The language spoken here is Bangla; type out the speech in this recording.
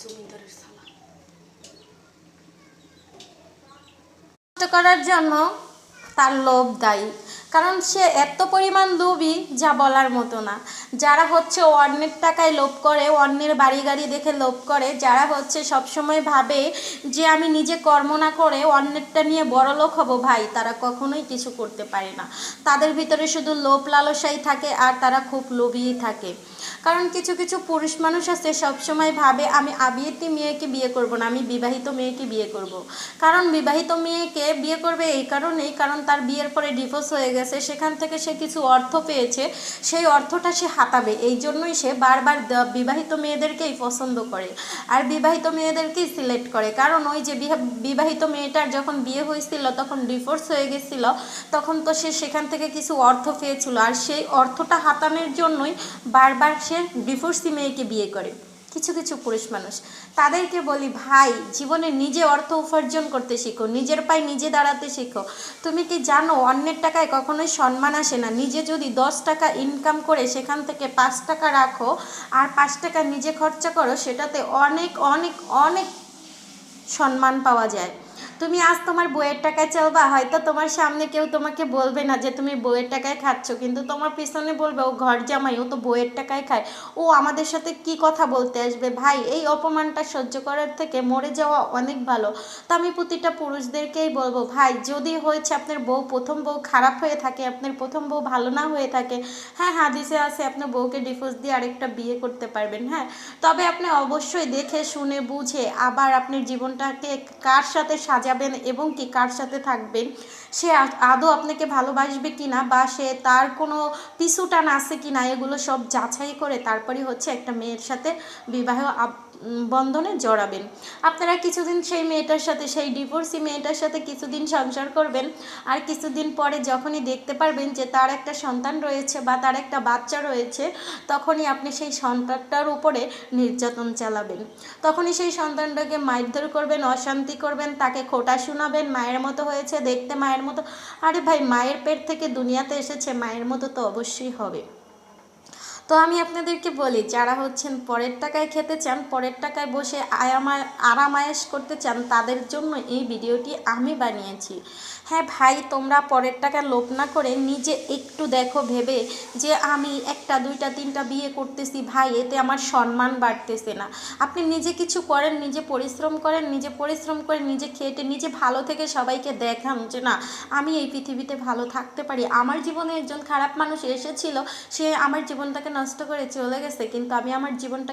জমিদারের সালা নষ্ট করার জন্য তার লোভ দায়ী, কারণ সে এত পরিমাণ লোভী যা বলার মতো না। যারা হচ্ছে অন্যের টাকায় লোভ করে, অন্যের বাড়ি গাড়ি দেখে লোভ করে, যারা হচ্ছে সবসময় ভাবে যে আমি নিজে কর্ম না করে অন্যেরটা নিয়ে বড়লোক হব, ভাই তারা কখনোই কিছু করতে পারে না। তাদের ভিতরে শুধু লোভ লালসাই থাকে, আর তারা খুব লোভীই থাকে। কারণ কিছু কিছু পুরুষ মানুষ আছে সবসময় ভাবে আমি আবিয়েতি মেয়েকে বিয়ে করব না, আমি বিবাহিত মেয়েকে বিয়ে করব। কারণ বিবাহিত মেয়েকে বিয়ে করবে এই কারণেই, কারণ তার বিয়ের পরে ডিভোর্স হয়ে গেছে, সেখান থেকে সে কিছু অর্থ পেয়েছে, সেই অর্থটা সে হাতাবে, এই জন্যই সে বারবার বিবাহিত মেয়েদেরকেই পছন্দ করে আর বিবাহিত মেয়েদেরকেই সিলেক্ট করে। কারণ ওই যে বিবাহিত মেয়েটার যখন বিয়ে হয়েছিল তখন ডিভোর্স হয়ে গেছিল, তখন তো সে সেখান থেকে কিছু অর্থ পেয়েছিল, আর সেই অর্থটা হাতানোর জন্যই বারবার সে ডিভোর্সি মেয়েকে বিয়ে করে। কিছু কিছু পুরুষ মানুষ, তাদেরকে বলি ভাই জীবনে নিজে অর্থ উপার্জন করতে শিখো, নিজের পায়ে নিজে দাঁড়াতে শিখো। তুমি কি জানো অন্যের টাকায় কখনোই সম্মান আসে না। নিজে যদি 10 টাকা ইনকাম করে সেখান থেকে 5 টাকা রাখো আর 5 টাকা নিজে খরচা করো, সেটাতে অনেক অনেক অনেক সম্মান পাওয়া যায়। তুমি আজ তোমার বইয়ের টাকায় চলবা, হয়তো তোমার সামনে কেউ তোমাকে বলবে না যে তুমি বইয়ের টাকায় খাচ্ছ, কিন্তু তোমার পিছনে বলবে ও ঘর জামাই, ও তো বইয়ের টাকায় খায়, ও আমাদের সাথে কি কথা বলতে আসবে। ভাই এই অপমানটা সহ্য করার থেকে মরে যাওয়া অনেক ভালো। তো আমি প্রতিটা পুরুষদেরকেই বলবো, ভাই যদি হয়েছে আপনার বউ প্রথম বউ খারাপ হয়ে থাকে, আপনার প্রথম বউ ভালো না হয়ে থাকে, হ্যাঁ হাদিসে আছে আপনার বউকে ডিভোর্স দিয়ে আরেকটা বিয়ে করতে পারবেন, হ্যাঁ, তবে আপনি অবশ্যই দেখে শুনে বুঝে আবার আপনার জীবনটাকে কার সাথে সাজাবেন এবং কি কার সাথে থাকবেন, সে আদৌ আপনাকে ভালোবাসবে কি না, বা সে তার কোনো পিছুটান আছে কি না, এগুলো সব যাচাই করে তারপরই হচ্ছে একটা মেয়ের সাথে বিবাহ বন্ধনে জড়াবেন। আপনারা কিছুদিন সেই মেয়েটার সাথে, সেই ডিভোর্সি মেয়েটার সাথে কিছুদিন সংসার করবেন, আর কিছুদিন পরে যখনই দেখতে পারবেন যে তার একটা সন্তান রয়েছে বা তার একটা বাচ্চা রয়েছে, তখনই আপনি সেই সন্তানটার উপরে নির্যাতন চালাবেন। তখনই সেই সন্তানটাকে মারধর করবেন, অশান্তি করবেন, তাকে খোঁটা শোনাবেন, মায়ের মতো হয়েছে দেখতে, মায়ের মতো। আরে ভাই মায়ের পেট থেকে দুনিয়াতে এসেছে, মায়ের মতো তো অবশ্যই হবে। তো আমি আপনাদেরকে বলি, যারা হচ্ছেন পরের টাকায় খেতে চান, পরের টাকায় বসে আরামায়েশ করতে চান, তাদের জন্য এই ভিডিওটি আমি বানিয়েছি। হ্যাঁ ভাই, তোমরা পরের টাকা লোভ না করে নিজে একটু দেখো ভেবে যে আমি একটা দুইটা তিনটা বিয়ে করতেছি, ভাই এতে আমার সম্মান বাড়তেছে না। আপনি নিজে কিছু করেন, নিজে পরিশ্রম করেন, নিজে পরিশ্রম করে নিজে খেটে নিজে ভালো থেকে সবাইকে দেখান যে না আমি এই পৃথিবীতে ভালো থাকতে পারি। আমার জীবনে একজন খারাপ মানুষ এসেছিল, সে আমার জীবনটাকে নষ্ট করে চলে গেছে, কিন্তু আমি আমার জীবনটা